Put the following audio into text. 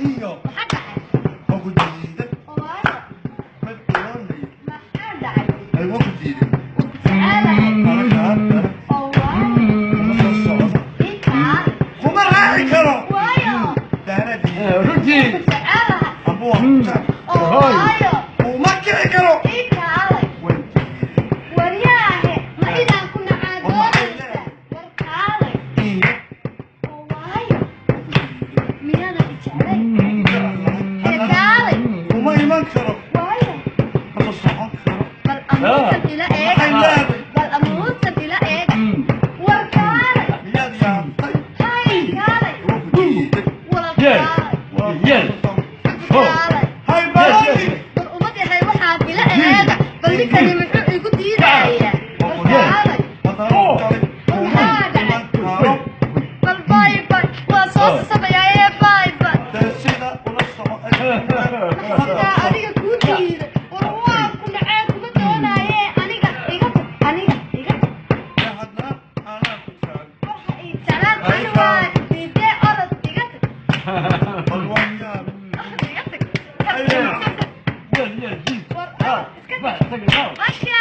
iyo ma ku diiday ma doonay ay ma ku diiday kuma raaci karo runtii uma kici karo uma iman karo ama socon Masya.